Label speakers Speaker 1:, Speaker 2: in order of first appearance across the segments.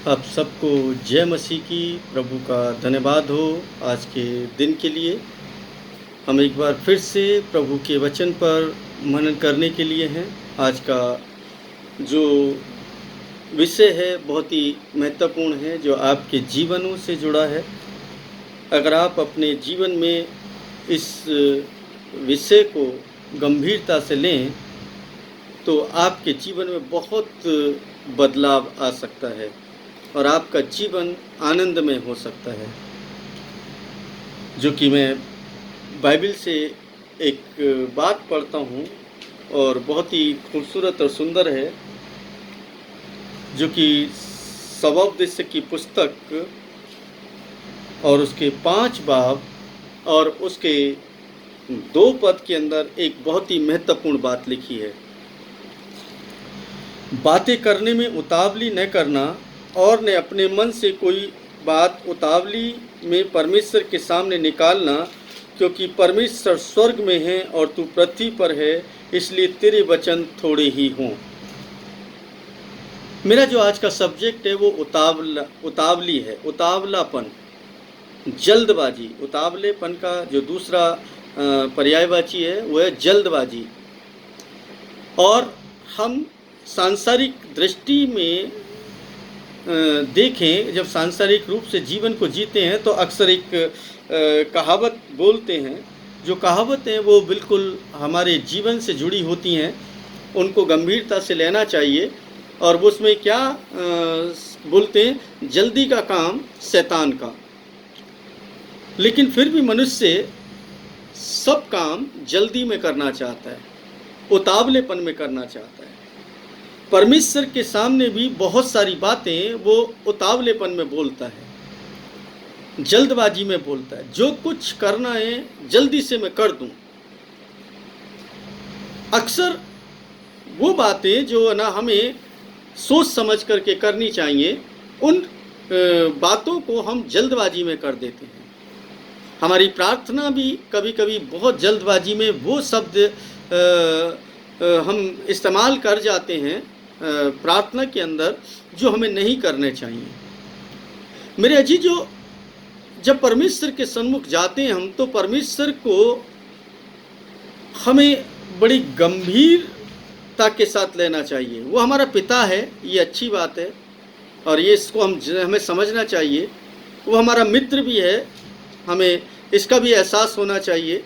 Speaker 1: आप सबको जय मसीह की। प्रभु का धन्यवाद हो आज के दिन के लिए। हम एक बार फिर से प्रभु के वचन पर मनन करने के लिए हैं। आज का जो विषय है बहुत ही महत्वपूर्ण है, जो आपके जीवनों से जुड़ा है। अगर आप अपने जीवन में इस विषय को गंभीरता से लें तो आपके जीवन में बहुत बदलाव आ सकता है और आपका जीवन आनंदमय हो सकता है। जो कि मैं बाइबल से एक बात पढ़ता हूँ और बहुत ही खूबसूरत और सुंदर है, जो कि स्वोपदेश की पुस्तक और उसके 5 बाब और उसके 2 पद के अंदर एक बहुत ही महत्वपूर्ण बात लिखी है। बातें करने में उतावली न करना और न अपने मन से कोई बात उतावली में परमेश्वर के सामने निकालना, क्योंकि परमेश्वर स्वर्ग में है और तू पृथ्वी पर है, इसलिए तेरे वचन थोड़े ही हों। मेरा जो आज का सब्जेक्ट है वो उतावली है, उतावलापन, जल्दबाजी। उतावलेपन का जो दूसरा पर्यायवाची है वो है जल्दबाजी। और हम सांसारिक दृष्टि में देखें, जब सांसारिक रूप से जीवन को जीते हैं तो अक्सर एक कहावत बोलते हैं। जो कहावतें हैं वो बिल्कुल हमारे जीवन से जुड़ी होती हैं, उनको गंभीरता से लेना चाहिए। और वो उसमें क्या बोलते हैं, जल्दी का काम शैतान का। लेकिन फिर भी मनुष्य सब काम जल्दी में करना चाहता है, उतावलेपन में करना चाहता है। परमेश्वर के सामने भी बहुत सारी बातें वो उतावलेपन में बोलता है, जल्दबाजी में बोलता है। जो कुछ करना है जल्दी से मैं कर दूं। अक्सर वो बातें जो ना हमें सोच समझ करके करनी चाहिए, उन बातों को हम जल्दबाजी में कर देते हैं। हमारी प्रार्थना भी कभी कभी बहुत जल्दबाजी में वो शब्द हम इस्तेमाल कर जाते हैं प्रार्थना के अंदर, जो हमें नहीं करने चाहिए। मेरे अजीजों, जब परमेश्वर के सन्मुख जाते हैं हम, तो परमेश्वर को हमें बड़ी गंभीरता के साथ लेना चाहिए। वो हमारा पिता है, ये अच्छी बात है और ये इसको हमें समझना चाहिए। वो हमारा मित्र भी है, हमें इसका भी एहसास होना चाहिए।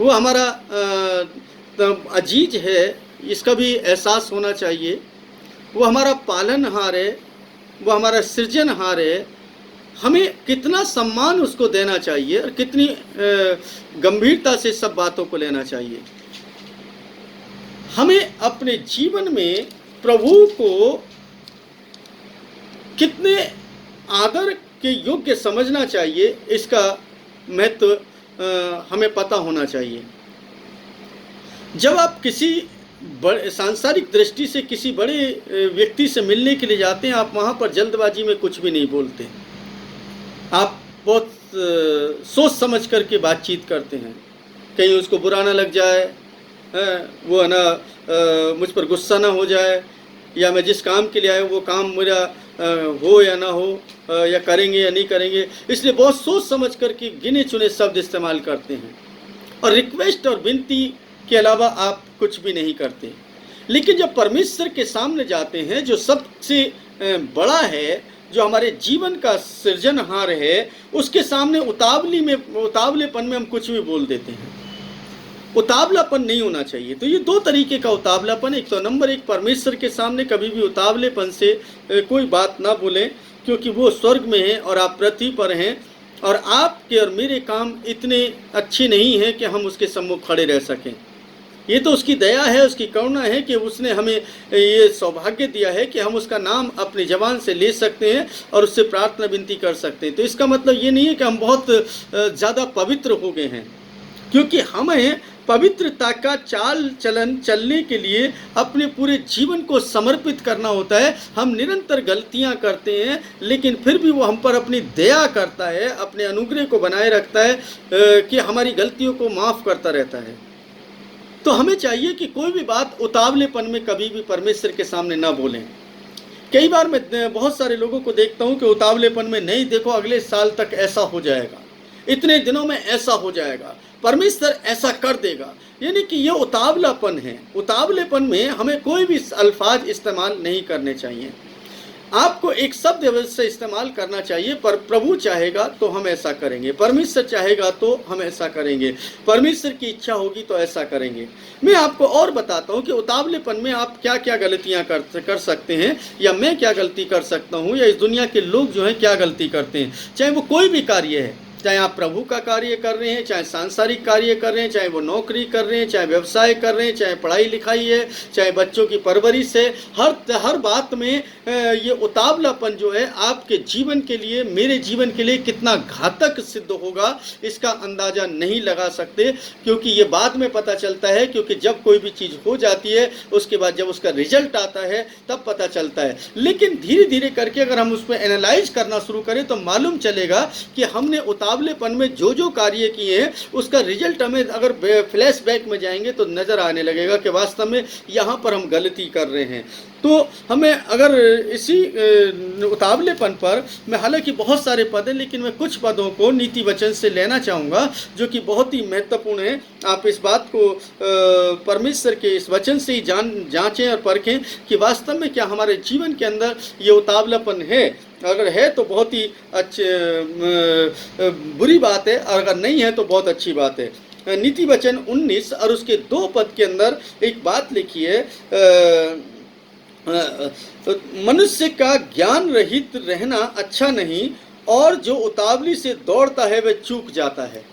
Speaker 1: वो हमारा अजीज है, इसका भी एहसास होना चाहिए। वो हमारा पालनहार है, वो हमारा सृजनहार है। हमें कितना सम्मान उसको देना चाहिए और कितनी गंभीरता से सब बातों को लेना चाहिए। हमें अपने जीवन में प्रभु को कितने आदर के योग्य समझना चाहिए, इसका महत्व हमें पता होना चाहिए। जब आप किसी बड़े सांसारिक दृष्टि से किसी बड़े व्यक्ति से मिलने के लिए जाते हैं, आप वहाँ पर जल्दबाजी में कुछ भी नहीं बोलते। आप बहुत सोच समझ करके बातचीत करते हैं, कहीं उसको बुरा ना लग जाए, वो है ना मुझ पर गुस्सा ना हो जाए, या मैं जिस काम के लिए आया वो काम मेरा हो या ना हो, या करेंगे या नहीं करेंगे। इसलिए बहुत सोच समझ करके गिने चुने शब्द इस्तेमाल करते हैं और रिक्वेस्ट और विनती के अलावा आप कुछ भी नहीं करते। लेकिन जब परमेश्वर के सामने जाते हैं, जो सबसे बड़ा है, जो हमारे जीवन का सृजनहार है, उसके सामने उतावलेपन में हम कुछ भी बोल देते हैं। उतावलापन नहीं होना चाहिए। तो ये 2 तरीके का उतावलापन। एक तो नंबर 1, परमेश्वर के सामने कभी भी उतावलेपन से कोई बात ना बोलें, क्योंकि वो स्वर्ग में है और आप पृथ्वी पर हैं, और आपके और मेरे काम इतने अच्छे नहीं हैं कि हम उसके सम्मुख खड़े रह सकें। ये तो उसकी दया है, उसकी करुणा है कि उसने हमें ये सौभाग्य दिया है कि हम उसका नाम अपनी ज़बान से ले सकते हैं और उससे प्रार्थना विनती कर सकते हैं। तो इसका मतलब ये नहीं है कि हम बहुत ज़्यादा पवित्र हो गए हैं, क्योंकि हमें पवित्रता का चाल चलन चलने के लिए अपने पूरे जीवन को समर्पित करना होता है। हम निरंतर गलतियां करते हैं, लेकिन फिर भी वो हम पर अपनी दया करता है, अपने अनुग्रह को बनाए रखता है कि हमारी गलतियों को माफ़ करता रहता है। तो हमें चाहिए कि कोई भी बात उतावलेपन में कभी भी परमेश्वर के सामने ना बोलें, कई बार मैं बहुत सारे लोगों को देखता हूँ कि उतावलेपन में, नहीं देखो अगले साल तक ऐसा हो जाएगा, इतने दिनों में ऐसा हो जाएगा, परमेश्वर ऐसा कर देगा। यानी कि ये उतावलापन है। उतावलेपन में हमें कोई भी अल्फाज इस्तेमाल नहीं करने चाहिए। आपको एक शब्द अवश्य इस्तेमाल करना चाहिए, पर प्रभु चाहेगा तो हम ऐसा करेंगे, परमेश्वर चाहेगा तो हम ऐसा करेंगे, परमेश्वर की इच्छा होगी तो ऐसा करेंगे। मैं आपको और बताता हूँ कि उतावलेपन में आप क्या क्या गलतियाँ कर सकते हैं, या मैं क्या गलती कर सकता हूँ, या इस दुनिया के लोग जो हैं क्या गलती करते हैं। चाहे वो कोई भी कार्य है, चाहे आप प्रभु का कार्य कर रहे हैं, चाहे सांसारिक कार्य कर रहे हैं, चाहे वो नौकरी कर रहे हैं, चाहे व्यवसाय कर रहे हैं, चाहे पढ़ाई लिखाई है, चाहे बच्चों की परवरिश है, हर बात में ये उतावलापन जो है आपके जीवन के लिए, मेरे जीवन के लिए कितना घातक सिद्ध होगा इसका अंदाज़ा नहीं लगा सकते। क्योंकि ये बाद में पता चलता है, क्योंकि जब कोई भी चीज़ हो जाती है उसके बाद जब उसका रिजल्ट आता है तब पता चलता है। लेकिन धीरे धीरे करके अगर हम उस पर एनालाइज करना शुरू करें तो मालूम चलेगा कि हमने उतावलेपन में जो कार्य किए हैं उसका रिजल्ट हमें अगर फ्लैशबैक में जाएंगे तो नज़र आने लगेगा कि वास्तव में यहाँ पर हम गलती कर रहे हैं। तो हमें अगर इसी उतावलेपन पर, मैं हालांकि बहुत सारे पद हैं लेकिन मैं कुछ पदों को नीति वचन से लेना चाहूँगा जो कि बहुत ही महत्वपूर्ण है। आप इस बात को परमेश्वर के इस वचन से ही जांचें और परखें कि वास्तव में क्या हमारे जीवन के अंदर ये उतावलापन है। अगर है तो बहुत ही बुरी बात है, और अगर नहीं है तो बहुत अच्छी बात है। नीति वचन 19 और उसके 2 पद के अंदर एक बात लिखी है, मनुष्य का ज्ञान रहित रहना अच्छा नहीं, और जो उतावली से दौड़ता है वह चूक जाता है।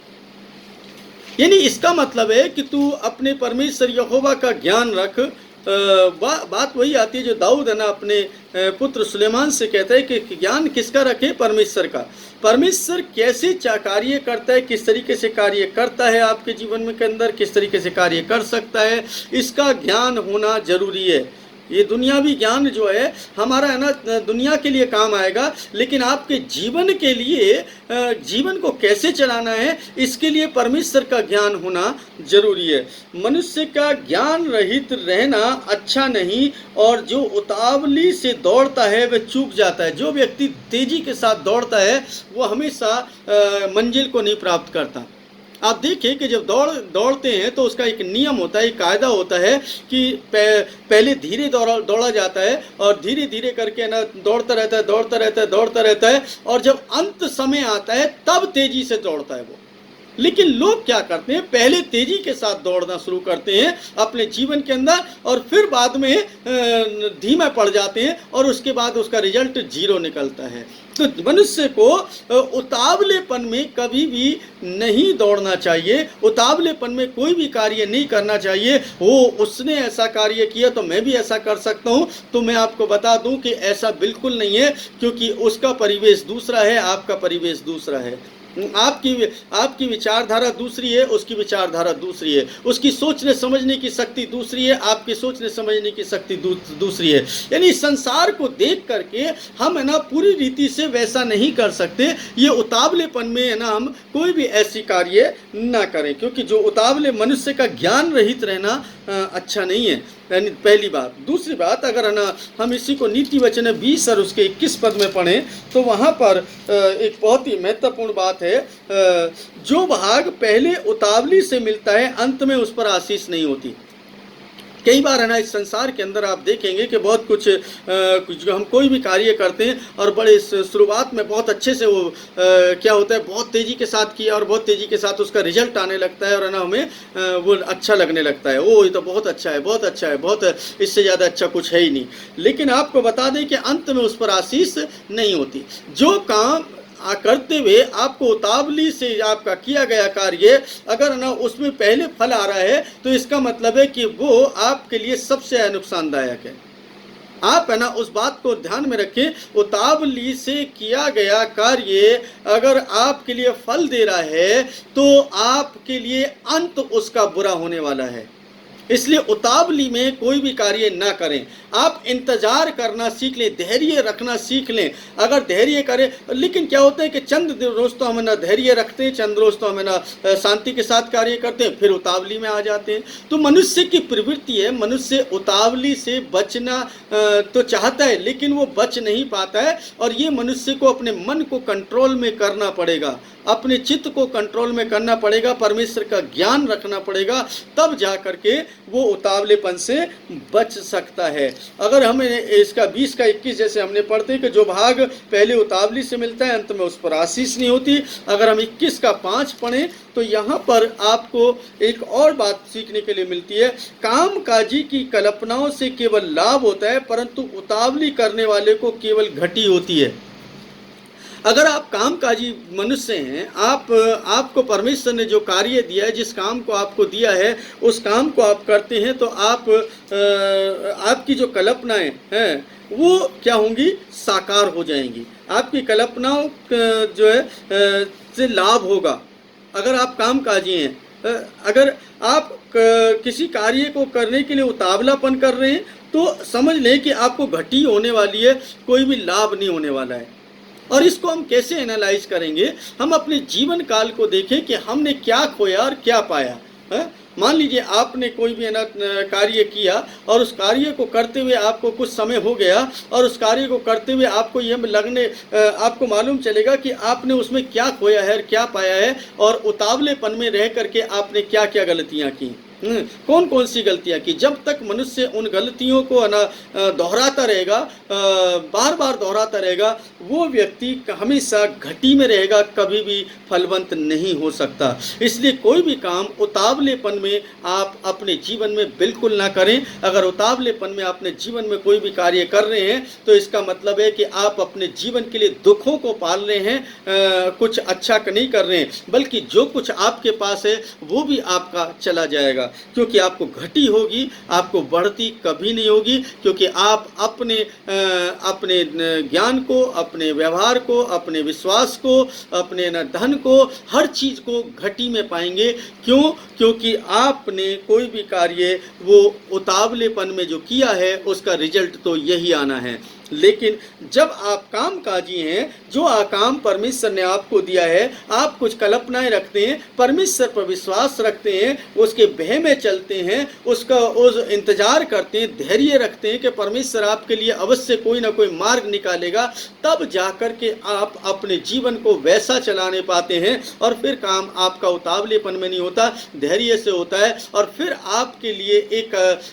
Speaker 1: यानी इसका मतलब है कि तू अपने परमेश्वर यहोवा का ज्ञान रख। बात वही आती है जो दाऊद है ना अपने पुत्र सुलेमान से कहता है कि ज्ञान किसका रखे, परमेश्वर का। परमेश्वर कैसे कार्य करता है, किस तरीके से कार्य करता है आपके जीवन में के अंदर, किस तरीके से कार्य कर सकता है, इसका ज्ञान होना जरूरी है। ये दुनियावी ज्ञान जो है हमारा है ना दुनिया के लिए काम आएगा, लेकिन आपके जीवन के लिए, जीवन को कैसे चलाना है इसके लिए परमेश्वर का ज्ञान होना जरूरी है। मनुष्य का ज्ञान रहित रहना अच्छा नहीं, और जो उतावली से दौड़ता है वह चूक जाता है। जो व्यक्ति तेजी के साथ दौड़ता है वो हमेशा मंजिल को नहीं प्राप्त करता। आप देखिए कि जब दौड़ते हैं तो उसका एक नियम होता है, एक कायदा होता है कि पहले धीरे दौड़ा जाता है और धीरे धीरे करके ना दौड़ता रहता है और जब अंत समय आता है तब तेजी से दौड़ता है वो। लेकिन लोग क्या करते हैं, पहले तेजी के साथ दौड़ना शुरू करते हैं अपने जीवन के अंदर और फिर बाद में धीमा पड़ जाते हैं और उसके बाद उसका रिजल्ट 0 निकलता है। तो मनुष्य को उतावलेपन में कभी भी नहीं दौड़ना चाहिए, उतावलेपन में कोई भी कार्य नहीं करना चाहिए। उसने ऐसा कार्य किया तो मैं भी ऐसा कर सकता हूँ, तो मैं आपको बता दूं कि ऐसा बिल्कुल नहीं है, क्योंकि उसका परिवेश दूसरा है, आपका परिवेश दूसरा है। आपकी विचारधारा दूसरी है, उसकी विचारधारा दूसरी है, उसकी सोचने समझने की शक्ति दूसरी है, आपकी सोचने समझने की शक्ति दूसरी है। यानी संसार को देख करके हम है ना पूरी रीति से वैसा नहीं कर सकते। ये उतावलेपन में है ना हम कोई भी ऐसी कार्य ना करें, क्योंकि जो उतावले मनुष्य का ज्ञान रहित रहना अच्छा नहीं है, पहली बात। दूसरी बात, अगर है ना हम इसी को नीति वचन 20 और उसके 21 पद में पढ़ें तो वहाँ पर एक बहुत ही महत्वपूर्ण बात है, जो भाग पहले उतावली से मिलता है अंत में उस पर आशीष नहीं होती। कई बार है ना इस संसार के अंदर आप देखेंगे कि बहुत कुछ जो हम कोई भी कार्य करते हैं और बड़े शुरुआत में बहुत अच्छे से वो क्या होता है, बहुत तेज़ी के साथ किया और बहुत तेज़ी के साथ उसका रिजल्ट आने लगता है और है ना हमें वो अच्छा लगने लगता है, ये तो बहुत अच्छा है, बहुत अच्छा है, बहुत इससे ज़्यादा अच्छा कुछ है ही नहीं। लेकिन आपको बता दें कि अंत में उस पर आशीष नहीं होती। जो काम करते हुए आपको उतावली से आपका किया गया कार्य अगर ना उसमें पहले फल आ रहा है तो इसका मतलब है कि वो आपके लिए सबसे नुकसानदायक है। आप है ना उस बात को ध्यान में रखें, उतावली से किया गया कार्य अगर आपके लिए फल दे रहा है तो आपके लिए अंत उसका बुरा होने वाला है। इसलिए उतावली में कोई भी कार्य ना करें। आप इंतजार करना सीख लें, धैर्य रखना सीख लें। अगर धैर्य करें, लेकिन क्या होता है कि चंद रोज तो हम ना धैर्य रखते हैं, चंद रोज तो हम ना शांति के साथ कार्य करते हैं, फिर उतावली में आ जाते हैं। तो मनुष्य की प्रवृत्ति है, मनुष्य उतावली से बचना तो चाहता है, लेकिन वो बच नहीं पाता है। और ये मनुष्य को अपने मन को कंट्रोल में करना पड़ेगा, अपने चित्त को कंट्रोल में करना पड़ेगा, परमेश्वर का ज्ञान रखना पड़ेगा, तब जा करके वो उतावलेपन से बच सकता है। अगर हमें इसका 20 का 21 जैसे हमने पढ़ते कि जो भाग पहले उतावली से मिलता है अंत में उस पर आशीष नहीं होती। अगर हम 21 का 5 पढ़ें तो यहाँ पर आपको एक और बात सीखने के लिए मिलती है। कामकाजी की कल्पनाओं से केवल लाभ होता है, परंतु उतावली करने वाले को केवल घटी होती है। अगर आप कामकाजी मनुष्य हैं, आपको परमेश्वर ने जो कार्य दिया है, जिस काम को आपको दिया है, उस काम को आप करते हैं, तो आपकी जो कल्पनाएं हैं वो क्या होंगी, साकार हो जाएंगी। आपकी कल्पनाओं जो है से लाभ होगा। अगर आप कामकाजी हैं, अगर आप किसी कार्य को करने के लिए उतावलापन कर रहे हैं, तो समझ लें कि आपको घटी होने वाली है, कोई भी लाभ नहीं होने वाला है। और इसको हम कैसे एनालाइज करेंगे? हम अपने जीवन काल को देखें कि हमने क्या खोया और क्या पाया है। मान लीजिए आपने कोई भी कार्य किया और उस कार्य को करते हुए आपको कुछ समय हो गया, और उस कार्य को करते हुए आपको मालूम चलेगा कि आपने उसमें क्या खोया है और क्या पाया है, और उतावलेपन में रह करके आपने क्या क्या गलतियां की, कौन कौन सी गलतियां की। जब तक मनुष्य उन गलतियों को दोहराता रहेगा, बार बार दोहराता रहेगा, वो व्यक्ति हमेशा घटी में रहेगा, कभी भी फलवंत नहीं हो सकता। इसलिए कोई भी काम उतावलेपन में आप अपने जीवन में बिल्कुल ना करें। अगर उतावलेपन में अपने जीवन में कोई भी कार्य कर रहे हैं, तो इसका मतलब है कि आप अपने जीवन के लिए दुखों को पाल रहे हैं, कुछ अच्छा नहीं कर रहे हैं, बल्कि जो कुछ आपके पास है वो भी आपका चला जाएगा। क्योंकि आपको घटी होगी, आपको बढ़ती कभी नहीं होगी, क्योंकि आप अपने ज्ञान को, अपने व्यवहार को, अपने विश्वास को, अपने धन को, हर चीज को घटी में पाएंगे। क्यों? क्योंकि आपने कोई भी कार्य वो उतावलेपन में जो किया है, उसका रिजल्ट तो यही आना है। लेकिन जब आप कामकाजी हैं, जो काम परमेश्वर ने आपको दिया है, आप कुछ कल्पनाएं रखते हैं, परमेश्वर पर विश्वास रखते हैं, उसके भय में चलते हैं, उस इंतजार करते हैं, धैर्य रखते हैं कि परमेश्वर आपके लिए अवश्य कोई ना कोई मार्ग निकालेगा, तब जाकर के आप अपने जीवन को वैसा चलाने पाते हैं। और फिर काम आपका उतावलेपन में नहीं होता, धैर्य से होता है। और फिर आपके लिए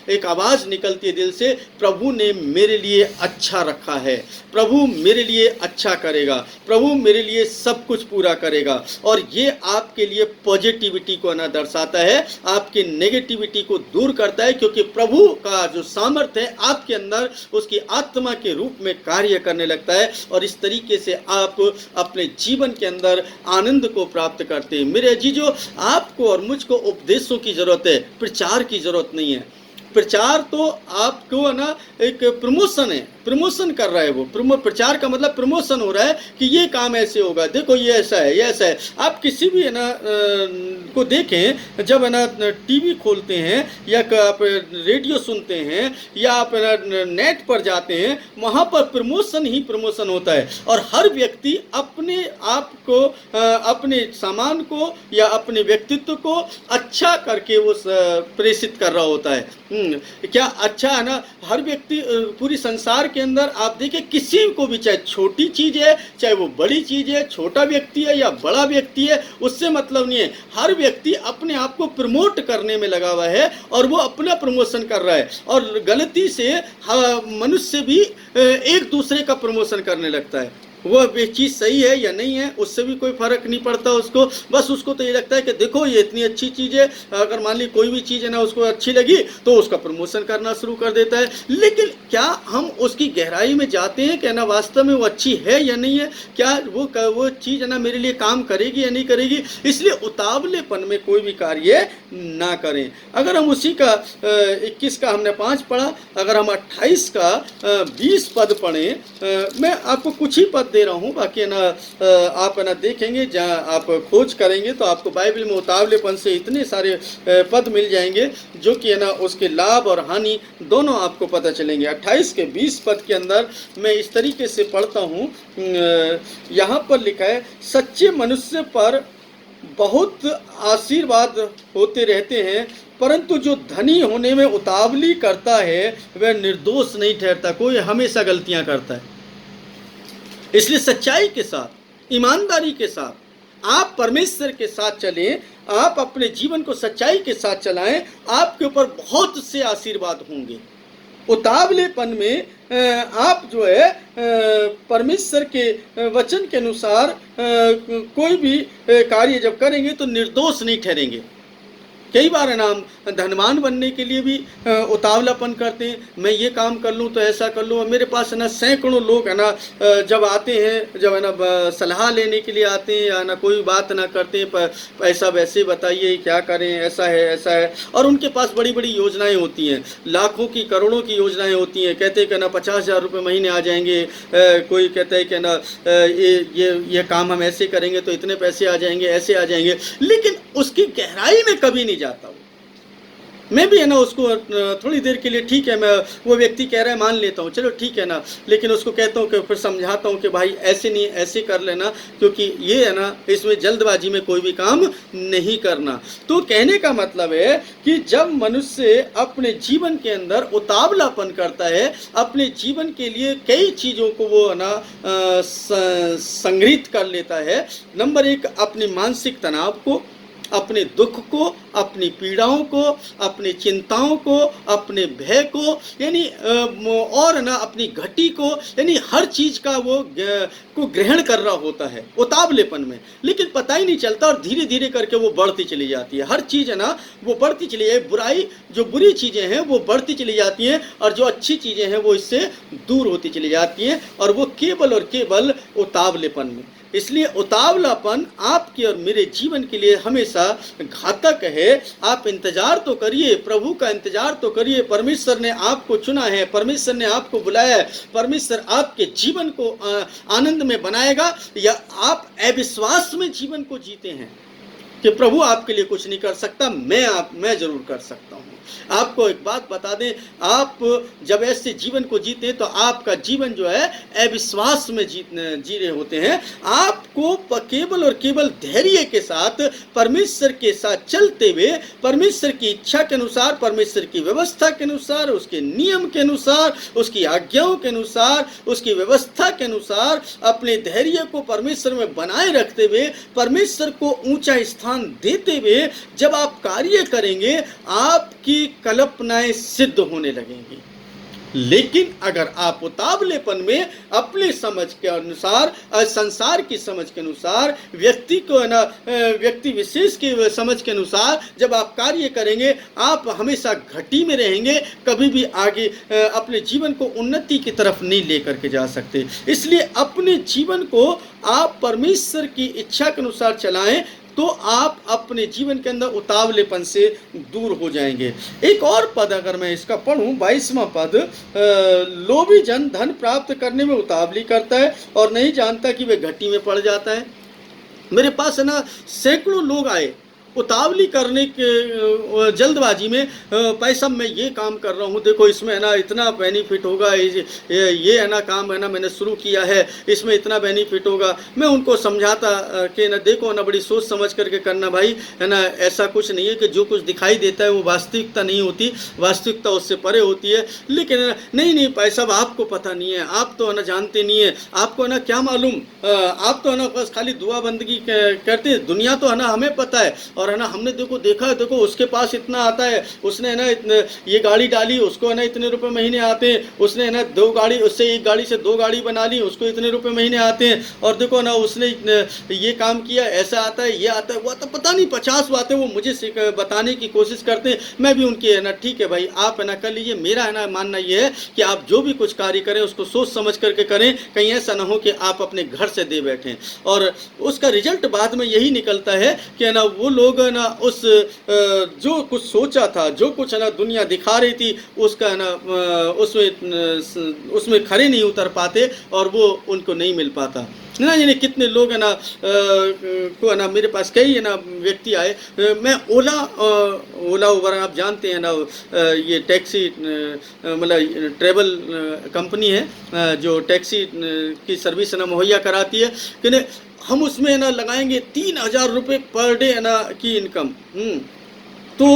Speaker 1: एक आवाज़ निकलती है दिल से, प्रभु ने मेरे लिए अच्छा रखा है, प्रभु मेरे लिए अच्छा करेगा, प्रभु मेरे लिए सब कुछ पूरा करेगा। और ये आपके लिए पॉजिटिविटी को ना दर्शाता है, आपके नेगेटिविटी को दूर करता है, क्योंकि प्रभु का जो सामर्थ्य है आपके अंदर उसकी आत्मा के रूप में कार्य करने लगता है। और इस तरीके से आप अपने जीवन के अंदर आनंद को प्राप्त करते हैं। मेरे अजीजों, आपको और मुझको उपदेशों की जरूरत है, प्रचार की जरूरत नहीं है। प्रचार तो आपको है ना एक प्रमोशन है, प्रमोशन कर रहा है वो। प्रचार का मतलब प्रमोशन हो रहा है कि ये काम ऐसे होगा, देखो ये ऐसा है, ये ऐसा है। आप किसी भी है ना को देखें, जब है ना टीवी खोलते हैं या आप रेडियो सुनते हैं या आप नेट पर जाते हैं, वहाँ पर प्रमोशन ही प्रमोशन होता है। और हर व्यक्ति अपने आप को, अपने सामान को या अपने व्यक्तित्व को अच्छा करके वो प्रेषित कर रहा होता है। क्या अच्छा है ना। हर व्यक्ति पूरी संसार के अंदर आप देखिए, किसी को भी, चाहे छोटी चीज है चाहे वो बड़ी चीज है, छोटा व्यक्ति है या बड़ा व्यक्ति है, उससे मतलब नहीं है। हर व्यक्ति अपने आप को प्रमोट करने में लगा हुआ है और वो अपना प्रमोशन कर रहा है। और गलती से मनुष्य भी एक दूसरे का प्रमोशन करने लगता है। वो चीज़ सही है या नहीं है उससे भी कोई फर्क नहीं पड़ता उसको। बस उसको तो ये लगता है कि देखो ये इतनी अच्छी चीज़ है। अगर मान ली कोई भी चीज़ है ना उसको अच्छी लगी तो उसका प्रमोशन करना शुरू कर देता है। लेकिन क्या हम उसकी गहराई में जाते हैं कि ना वास्तव में वो अच्छी है या नहीं है, क्या वो चीज़ है ना मेरे लिए काम करेगी या नहीं करेगी। इसलिए उतावलेपन में कोई भी कार्य ना करें। अगर हम उसी का 21 का हमने 5 पढ़ा, अगर हम 28 का 20 पद पढ़ें, मैं आपको कुछ ही पद पद दे रहा हूँ, बाकी है ना आप है ना देखेंगे, जहाँ आप खोज करेंगे तो आपको बाइबल में उतावलेपन से इतने सारे पद मिल जाएंगे जो कि है ना उसके लाभ और हानि दोनों आपको पता चलेंगे। 28 के 20 पद के अंदर मैं इस तरीके से पढ़ता हूँ, यहाँ पर लिखा है, सच्चे मनुष्य पर बहुत आशीर्वाद होते रहते हैं, परंतु जो धनी होने में उतावली करता है वह निर्दोष नहीं ठहरता। कोई हमेशा गलतियां करता है, इसलिए सच्चाई के साथ, ईमानदारी के साथ आप परमेश्वर के साथ चलें, आप अपने जीवन को सच्चाई के साथ चलाएं, आपके ऊपर बहुत से आशीर्वाद होंगे। उतावलेपन में आप जो है परमेश्वर के वचन के अनुसार कोई भी कार्य जब करेंगे तो निर्दोष नहीं ठहरेंगे। कई बार है ना हम धनवान बनने के लिए भी उतावलापन करते हैं, मैं ये काम कर लूँ तो ऐसा कर लूँ। मेरे पास है ना सैकड़ों लोग है ना जब आते हैं, जब है ना सलाह लेने के लिए आते हैं या ना कोई बात ना करते हैं, पैसा वैसे बताइए क्या करें, ऐसा है, और उनके पास बड़ी बड़ी योजनाएं होती हैं, लाखों की करोड़ों की योजनाएं होती हैं। कहते हैं कि ना 50,000 रुपये महीने आ जाएंगे, कोई कहता है कि ना ये काम हम ऐसे करेंगे तो इतने पैसे आ जाएंगे, ऐसे आ जाएंगे, लेकिन उसकी गहराई में कभी नहीं जाता हूँ। मैं भी है ना उसको थोड़ी देर के लिए, ठीक है मैं वो व्यक्ति कह रहा है मान लेता हूँ, चलो ठीक है ना, लेकिन उसको कहता हूँ कि फिर समझाता हूँ कि भाई ऐसे नहीं, ऐसे कर लेना, क्योंकि ये है ना इसमें जल्दबाजी में कोई भी काम नहीं करना। तो कहने का मतलब है कि जब मनुष्य अपने जीवन के अंदर उतावलापन करता है, अपने जीवन के लिए कई चीज़ों को वो है ना संग्रहित कर लेता है। नंबर 1, अपनी मानसिक तनाव को, अपने दुख को, अपनी पीड़ाओं को, अपनी चिंताओं को, अपने भय को, यानी और ना अपनी घटी को, यानी हर चीज़ का वो को ग्रहण कर रहा होता है उतावलेपन में, लेकिन पता ही नहीं चलता और धीरे धीरे करके वो बढ़ती चली जाती है। हर चीज़ है ना वो बढ़ती चली जाए, बुराई जो बुरी चीज़ें हैं वो बढ़ती चली जाती हैं और जो अच्छी चीज़ें हैं वो इससे दूर होती चली जाती हैं, और वो केवल और केवल उतावलेपन में। इसलिए उतावलापन आपके और मेरे जीवन के लिए हमेशा घातक है। आप इंतजार तो करिए, प्रभु का इंतजार तो करिए। परमेश्वर ने आपको चुना है, परमेश्वर ने आपको बुलाया है, परमेश्वर आपके जीवन को आनंद में बनाएगा। या आप अविश्वास में जीवन को जीते हैं कि प्रभु आपके लिए कुछ नहीं कर सकता, मैं जरूर कर सकता हूँ। आपको एक बात बता दें, आप जब ऐसे जीवन को जीते हैं तो आपका जीवन जो है अविश्वास में जी रहे होते हैं। आपको केवल और केवल धैर्य के साथ परमेश्वर के साथ चलते हुए, परमेश्वर की इच्छा के अनुसार, परमेश्वर की व्यवस्था के अनुसार, उसके नियम के अनुसार, उसकी आज्ञाओं के अनुसार, उसकी व्यवस्था के अनुसार अपने धैर्य को परमेश्वर में बनाए रखते हुए, परमेश्वर को ऊंचा स्थान देते हुए जब आप कार्य करेंगे, आपकी कल्पनाएं सिद्ध होने लगेंगी। लेकिन अगर आप उतावलेपन में अपने समझ के अनुसार, संसार की समझ के अनुसार, व्यक्ति को ना व्यक्ति विशेष की समझ के अनुसार जब आप कार्य करेंगे, आप हमेशा घटी में रहेंगे, कभी भी आगे अपने जीवन को उन्नति की तरफ नहीं लेकर के जा सकते। इसलिए अपने जीवन को आप परमेश्वर की इच्छा के अनुसार चलाएं तो आप अपने जीवन के अंदर उतावलेपन से दूर हो जाएंगे। एक और पद अगर मैं इसका पढ़ूं, 22वां पद, लोभी जन धन प्राप्त करने में उतावली करता है और नहीं जानता कि वह घटी में पड़ जाता है। मेरे पास है ना सैकड़ों लोग आए उतावली करने के जल्दबाजी में, पैसा मैं ये काम कर रहा हूँ, देखो इसमें है ना इतना बेनिफिट होगा, ये है ना काम है ना मैंने शुरू किया है, इसमें इतना बेनिफिट होगा। मैं उनको समझाता कि ना देखो ना बड़ी सोच समझ करके करना भाई, है ना ऐसा कुछ नहीं है कि जो कुछ दिखाई देता है वो वास्तविकता नहीं होती, वास्तविकता उससे परे होती है। लेकिन नहीं पैसा आपको पता नहीं है, आप तो है ना जानते नहीं है, आपको है ना क्या मालूम, आप तो है ना बस खाली दुआ बंदगी करते हैं, दुनिया तो है ना हमें पता है, और है ना हमने देखो उसके पास इतना आता है, उसने है ना ये गाड़ी डाली, उसको है ना इतने रुपए महीने आते हैं, उसने है ना 2 गाड़ी, उससे एक गाड़ी से 2 गाड़ी बना ली, उसको इतने रुपए महीने आते हैं, और देखो ना उसने ये काम किया, ऐसा आता है, ये आता है, वो तो पता नहीं 50 बातें वो मुझे बताने की कोशिश करते हैं। मैं भी उनकी है ना ठीक है भाई आप है ना कर लीजिए, मेरा है ना मानना ये है कि आप जो भी कुछ कार्य करें उसको सोच समझ करके करें, कहीं ऐसा ना हो कि आप अपने घर से दे बैठें और उसका रिजल्ट बाद में यही निकलता है कि है ना वो लोग लोग है ना उस जो कुछ सोचा था, जो कुछ है ना दुनिया दिखा रही थी, उसका है ना उसमें खरे नहीं उतर पाते और वो उनको नहीं मिल पाता ना। यानी कितने लोग है ना को है ना मेरे पास कई है ना व्यक्ति आए, मैं ओला उबर आप जानते हैं ना, ये टैक्सी मतलब ट्रैवल कंपनी है जो टैक्सी की सर्विस है ना मुहैया कराती है कि हम उसमें है ना लगाएंगे 3,000 रुपये पर डे है ना की इनकम। तो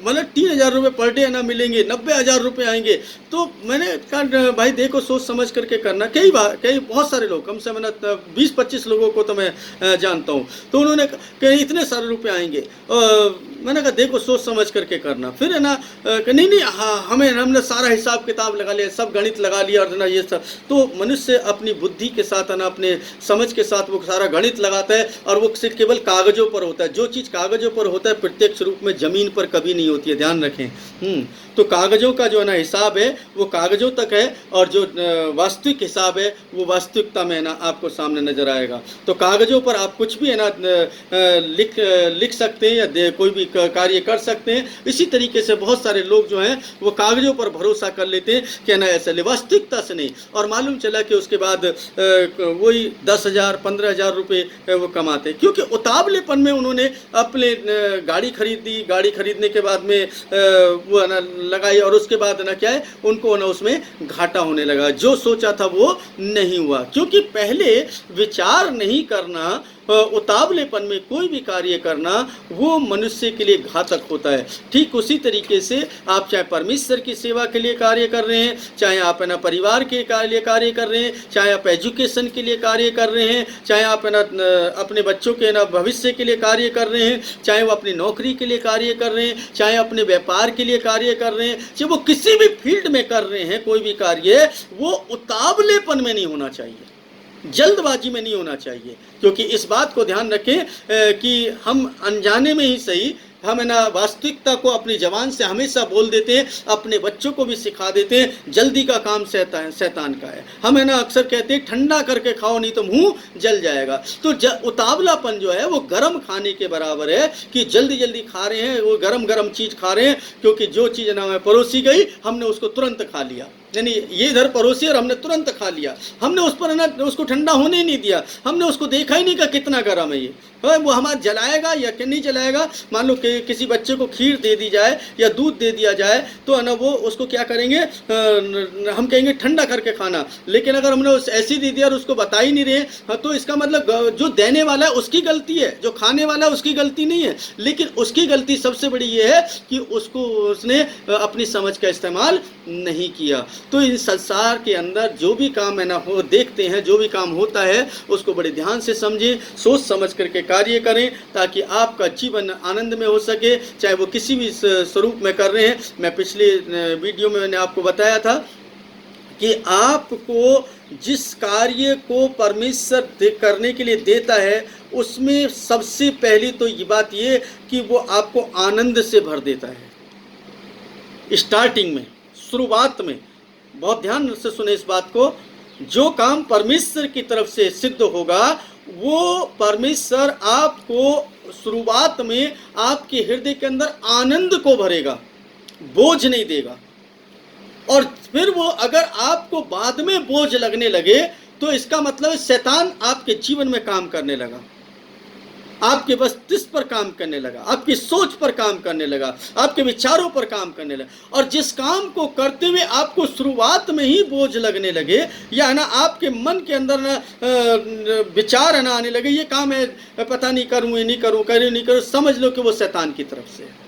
Speaker 1: मतलब 3,000 रुपये पर डे है ना मिलेंगे, 90,000 रुपये आएंगे। तो मैंने कहा भाई देखो सोच समझ करके करना। कई बहुत सारे लोग, कम से कम 20-25 लोगों को तो मैं जानता हूँ, तो उन्होंने कहा इतने सारे रुपये आएंगे। मैंने कहा देखो सोच समझ करके करना। फिर है ना नहीं हाँ हमने सारा हिसाब किताब लगा लिया, सब गणित लगा लिया और ना ये सब। तो मनुष्य अपनी बुद्धि के साथ है ना अपने समझ के साथ वो सारा गणित लगाता है और वो सिर्फ केवल कागजों पर होता है। जो चीज़ कागजों पर होता है प्रत्यक्ष रूप में ज़मीन पर कभी नहीं होती है, ध्यान रखें। तो कागजों का जो है ना हिसाब है वो कागजों तक है और जो वास्तविक हिसाब है वो वास्तविकता में है ना आपको सामने नजर आएगा। तो कागजों पर आप कुछ भी है ना लिख सकते हैं या कोई भी कार्य कर सकते हैं। इसी तरीके से बहुत सारे लोग जो हैं वो कागजों पर भरोसा कर लेते हैं कि ना ऐसा ले, वास्तविकता से नहीं। और मालूम चला कि उसके बाद वही 10,000 15,000 रुपये वो कमाते, क्योंकि उतावलेपन में उन्होंने अपने गाड़ी खरीदी, गाड़ी खरीदने के बाद में वो है ना लगाई और उसके बाद ना क्या है उनको ना उसमें घाटा होने लगा। जो सोचा था वो नहीं हुआ, क्योंकि पहले विचार नहीं करना, उतावलेपन में कोई भी कार्य करना वो मनुष्य के लिए घातक होता है। ठीक उसी तरीके से आप चाहे परमेश्वर की सेवा के लिए कार्य कर रहे हैं, चाहे आप है ना परिवार के लिए कार्य कर रहे हैं, चाहे आप एजुकेशन के लिए कार्य कर रहे हैं, चाहे आप है ना अपने बच्चों के ना भविष्य के लिए कार्य कर रहे हैं, चाहे वो अपनी नौकरी के लिए कार्य कर रहे हैं, चाहे अपने व्यापार के लिए कार्य कर रहे हैं, चाहे वो किसी भी फील्ड में कर रहे हैं कोई भी कार्य, वो उतावलेपन में नहीं होना चाहिए, जल्दबाजी में नहीं होना चाहिए। क्योंकि इस बात को ध्यान रखें कि हम अनजाने में ही सही हम है ना वास्तविकता को अपनी जबान से हमेशा बोल देते हैं, अपने बच्चों को भी सिखा देते हैं जल्दी का काम शैतान का है। हम है ना अक्सर कहते हैं ठंडा करके खाओ नहीं तो मुंह जल जाएगा। तो उतावलापन जो है वो गर्म खाने के बराबर है कि जल्दी जल्दी खा रहे हैं, वो गरम गरम चीज़ खा रहे हैं, क्योंकि जो चीज़ ना परोसी गई हमने उसको तुरंत खा लिया। यानी ये इधर परोसी और हमने तुरंत खा लिया, हमने उस पर ना उसको ठंडा होने ही नहीं दिया, हमने उसको देखा ही नहीं कि कितना गर्म है ये, वो हमारा जलाएगा या कि नहीं जलाएगा। मान लो कि किसी बच्चे को खीर दे दी जाए या दूध दे दिया जाए तो है ना वो उसको क्या करेंगे, हम कहेंगे ठंडा करके खाना। लेकिन अगर हमने ऐसी दे दिया और उसको बता ही नहीं रहे तो इसका मतलब जो देने वाला है उसकी गलती है, जो खाने वाला है उसकी गलती नहीं है। लेकिन उसकी गलती सबसे बड़ी ये है कि उसने अपनी समझ का इस्तेमाल नहीं किया। तो इन संसार के अंदर जो भी काम है ना वो देखते हैं, जो भी काम होता है उसको बड़े ध्यान से समझें, सोच समझ करके कार्य करें, ताकि आपका जीवन आनंद में हो सके, चाहे वो किसी भी स्वरूप में कर रहे हैं। मैं पिछले वीडियो में मैंने आपको बताया था कि आपको जिस कार्य को परमेश्वर करने के लिए देता है उसमें सबसे पहली तो ये बात ये कि वो आपको आनंद से भर देता है। स्टार्टिंग में, शुरुआत में, बहुत ध्यान से सुने इस बात को, जो काम परमेश्वर की तरफ से सिद्ध होगा वो परमेश्वर आपको शुरुआत में आपके हृदय के अंदर आनंद को भरेगा, बोझ नहीं देगा। और फिर वो अगर आपको बाद में बोझ लगने लगे तो इसका मतलब शैतान आपके जीवन में काम करने लगा, आपके मस्तिष्क पर काम करने लगा, आपकी सोच पर काम करने लगा, आपके विचारों पर काम करने लगा। और जिस काम को करते हुए आपको शुरुआत में ही बोझ लगने लगे या ना आपके मन के अंदर ना विचार है ना आने लगे, ये काम है पता नहीं करूँ ये नहीं करूँ, करूँ नहीं करूँ, समझ लो कि वो शैतान की तरफ से है।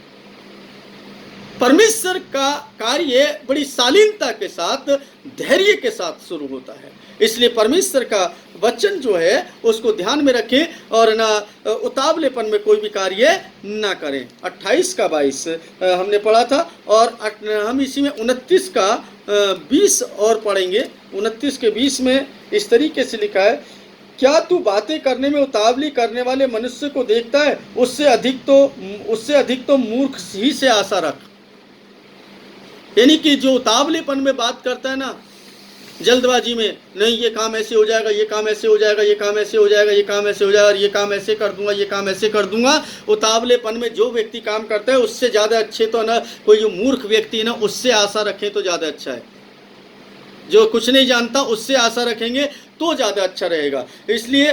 Speaker 1: परमेश्वर का कार्य बड़ी शालीनता के साथ, धैर्य के साथ शुरू होता है। इसलिए परमेश्वर का वचन जो है उसको ध्यान में रखें और ना उतावलेपन में कोई भी कार्य ना करें। 28 का 22 हमने पढ़ा था और हम इसी में 29 का 20 और पढ़ेंगे। 29 के 20 में इस तरीके से लिखा है, क्या तू बातें करने में उतावली करने वाले मनुष्य को देखता है? उससे अधिक तो मूर्ख ही से आशा रख। यानी कि जो उतावलेपन में बात करता है ना, जल्दबाजी में, नहीं ये काम ऐसे हो जाएगा, ये काम ऐसे हो जाएगा, ये काम ऐसे हो जाएगा, ये काम ऐसे हो जाएगा, और ये काम ऐसे कर दूंगा, ये काम ऐसे कर दूंगा। उतावलेपन में जो व्यक्ति काम करता है उससे ज़्यादा अच्छे तो ना कोई जो मूर्ख व्यक्ति है ना उससे आशा रखें तो ज़्यादा अच्छा है। जो कुछ नहीं जानता उससे आशा रखेंगे तो ज़्यादा अच्छा रहेगा। इसलिए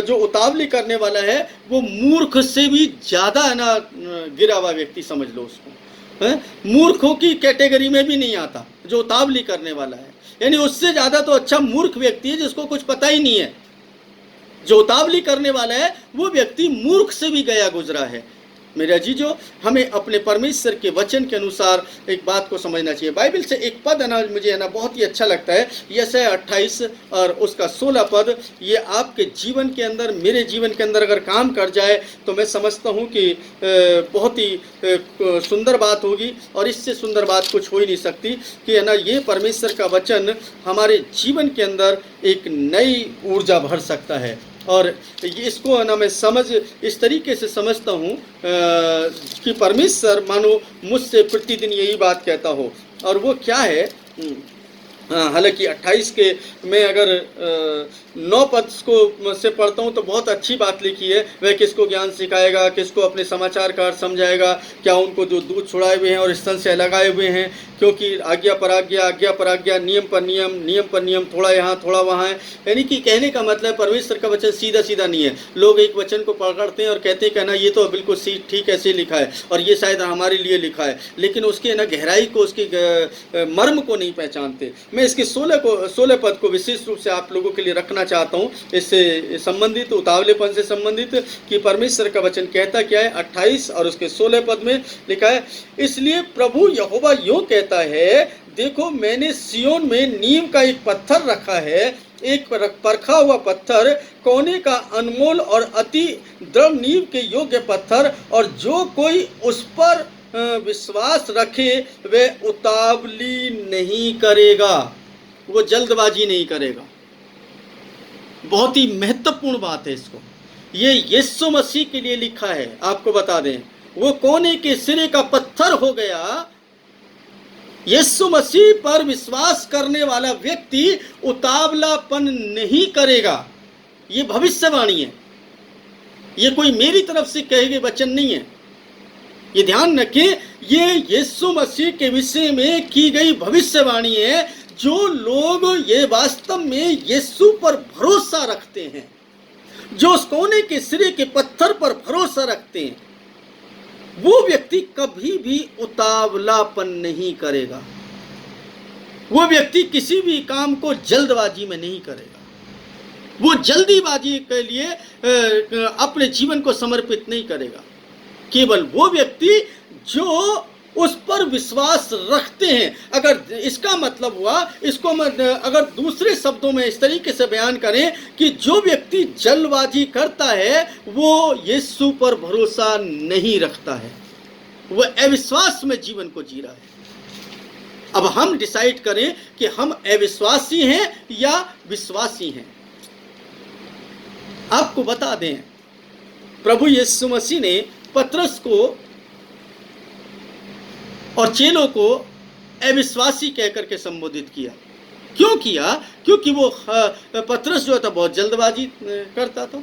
Speaker 1: जो उतावली करने वाला है वो मूर्ख से भी ज़्यादा है ना गिरा हुआ व्यक्ति समझ लो उसको, है मूर्खों की कैटेगरी में भी नहीं आता जो उतावली करने वाला है। यानी उससे ज़्यादा तो अच्छा मूर्ख व्यक्ति है जिसको कुछ पता ही नहीं है। जो उतावली करने वाला है वो व्यक्ति मूर्ख से भी गया गुजरा है। मेरे अजीजों, हमें अपने परमेश्वर के वचन के अनुसार एक बात को समझना चाहिए। बाइबल से एक पद है ना मुझे है ना बहुत ही अच्छा लगता है, यशायाह 28 और उसका 16 पद। ये आपके जीवन के अंदर, मेरे जीवन के अंदर अगर काम कर जाए तो मैं समझता हूँ कि बहुत ही सुंदर बात होगी, और इससे सुंदर बात कुछ हो ही नहीं सकती कि है ना ये परमेश्वर का वचन हमारे जीवन के अंदर एक नई ऊर्जा भर सकता है। और इसको है ना मैं समझ इस तरीके से समझता हूँ कि परमेश्वर मानो मुझसे प्रतिदिन यही बात कहता हो, और वो क्या है। हालांकि 28 के मैं अगर 9 पद को से पढ़ता हूँ तो बहुत अच्छी बात लिखी है, वह किसको ज्ञान सिखाएगा, किसको अपने समाचार का अर्थ समझाएगा, क्या उनको जो दूध छुड़ाए हुए हैं और स्तन से लगाए हुए हैं, क्योंकि आज्ञा पर आज्ञा, आज्ञा पर आज्ञा, नियम पर नियम, नियम पर नियम, थोड़ा यहाँ थोड़ा वहाँ है। यानी कि कहने का मतलब परमेश्वर का वचन सीधा सीधा नहीं है। लोग एक वचन को पकड़ते हैं और कहते हैं कहना ये तो बिल्कुल ठीक ऐसे लिखा है और ये शायद हमारे लिए लिखा है, लेकिन उसके ना गहराई को, उसकी मर्म को नहीं पहचानते। मैं इसके 16 पद को विशेष रूप से आप लोगों के लिए रखना चाहता हूँ, इससे संबंधित, उतावलेपन से संबंधित, कि परमेश्वर का वचन कहता क्या है। 28 और उसके 16 पद में लिखा है, इसलिए प्रभु यहोवा यूं कहता है, देखो मैंने सियोन में नीम का एक पत्थर रखा है, एक परखा हुआ पत्थर, कोने का अनमोल और अति दृढ़ नींव के योग्य पत्थर, और जो कोई उस पर विश्वास रखे वह उतावली नहीं करेगा, वो जल्दबाजी नहीं करेगा। बहुत ही महत्वपूर्ण बात है इसको। ये यीशु मसीह के लिए लिखा है। आपको बता दें, वो कोने के सिरे का पत्थर हो गया। यीशु मसीह पर विश्वास करने वाला व्यक्ति उतावलापन नहीं करेगा। ये भविष्यवाणी है, ये कोई मेरी तरफ से कहे गए वचन नहीं है। ये ध्यान रखें, ये यीशु मसीह के विषय में की गई भविष्यवाणी है। जो लोग ये वास्तव में यीशु पर भरोसा रखते हैं, जो उस कोने के सिरे के पत्थर पर भरोसा रखते हैं, वो व्यक्ति कभी भी उतावलापन नहीं करेगा। वो व्यक्ति किसी भी काम को जल्दबाजी में नहीं करेगा। वो जल्दीबाजी के लिए अपने जीवन को समर्पित नहीं करेगा। केवल वो व्यक्ति जो उस पर विश्वास रखते हैं। अगर इसका मतलब हुआ, इसको अगर दूसरे शब्दों में इस तरीके से बयान करें कि जो व्यक्ति जल्दबाजी करता है वो यीशु पर भरोसा नहीं रखता है, वो अविश्वास में जीवन को जी रहा है। अब हम डिसाइड करें कि हम अविश्वासी हैं या विश्वासी हैं। आपको बता दें, प्रभु यीशु मसीह ने पतरस को और चेलों को अविश्वासी कहकर के संबोधित किया। क्यों किया? क्योंकि वो पतरस जो था बहुत जल्दबाजी करता था,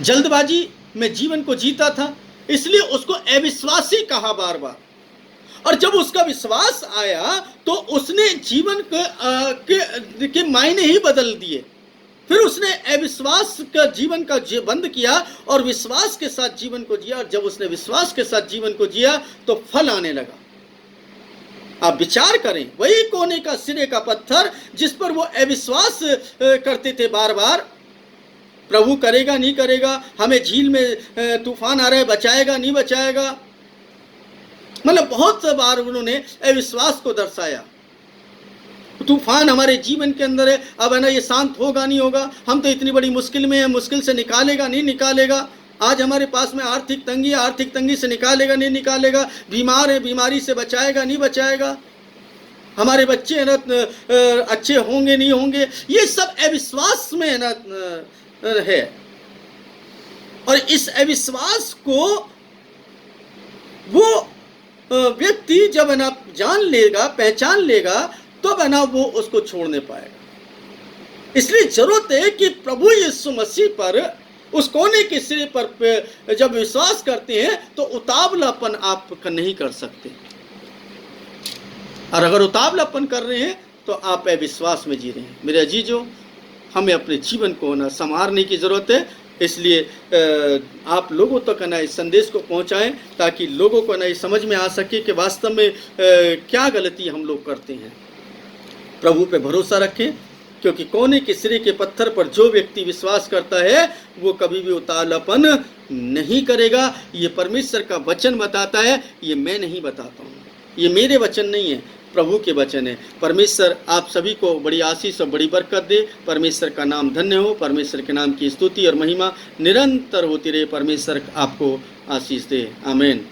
Speaker 1: जल्दबाजी में जीवन को जीता था, इसलिए उसको अविश्वासी कहा बार बार। और जब उसका विश्वास आया तो उसने जीवन के मायने ही बदल दिए। फिर उसने अविश्वास का जीवन का बंद किया और विश्वास के साथ जीवन को जिया। और जब उसने विश्वास के साथ जीवन को जिया तो फल आने लगा। आप विचार करें, वही कोने का सिरे का पत्थर जिस पर वो अविश्वास करते थे बार बार, प्रभु करेगा नहीं करेगा, हमें झील में तूफान आ रहा है बचाएगा नहीं बचाएगा, मतलब बहुत बार उन्होंने अविश्वास को दर्शाया। तूफान हमारे जीवन के अंदर है, अब है ना ये शांत होगा नहीं होगा, हम तो इतनी बड़ी मुश्किल में है, मुश्किल से निकालेगा नहीं निकालेगा। आज हमारे पास में आर्थिक तंगी है, आर्थिक तंगी से निकालेगा नहीं निकालेगा। बीमार है, बीमारी से बचाएगा नहीं बचाएगा। हमारे बच्चे है ना अच्छे होंगे नहीं होंगे। ये सब अविश्वास में है ना है। और इस अविश्वास को वो व्यक्ति जब है ना जान लेगा, पहचान लेगा, तो बना वो उसको छोड़ नहीं पाएगा। इसलिए जरूरत है कि प्रभु यीशु मसीह पर, उस कोने के सिरे पर जब विश्वास करते हैं तो उतावलापन आप नहीं कर सकते, और अगर उतावलापन कर रहे हैं तो आप अविश्वास में जी रहे हैं। मेरे अजीजों, हमें अपने जीवन को ना संवारने की ज़रूरत है। इसलिए आप लोगों तक ना इस संदेश को पहुंचाएं ताकि लोगों को ना समझ में आ सके कि वास्तव में क्या गलती हम लोग करते हैं। प्रभु पे भरोसा रखें, क्योंकि कोने के सिरे के पत्थर पर जो व्यक्ति विश्वास करता है वो कभी भी उतावलापन नहीं करेगा। ये परमेश्वर का वचन बताता है, ये मैं नहीं बताता हूँ, ये मेरे वचन नहीं है, प्रभु के वचन है। परमेश्वर आप सभी को बड़ी आशीष और बड़ी बरकत दे। परमेश्वर का नाम धन्य हो। परमेश्वर के नाम की स्तुति और महिमा निरंतर होती रहे। परमेश्वर आपको आशीष दे। आमीन।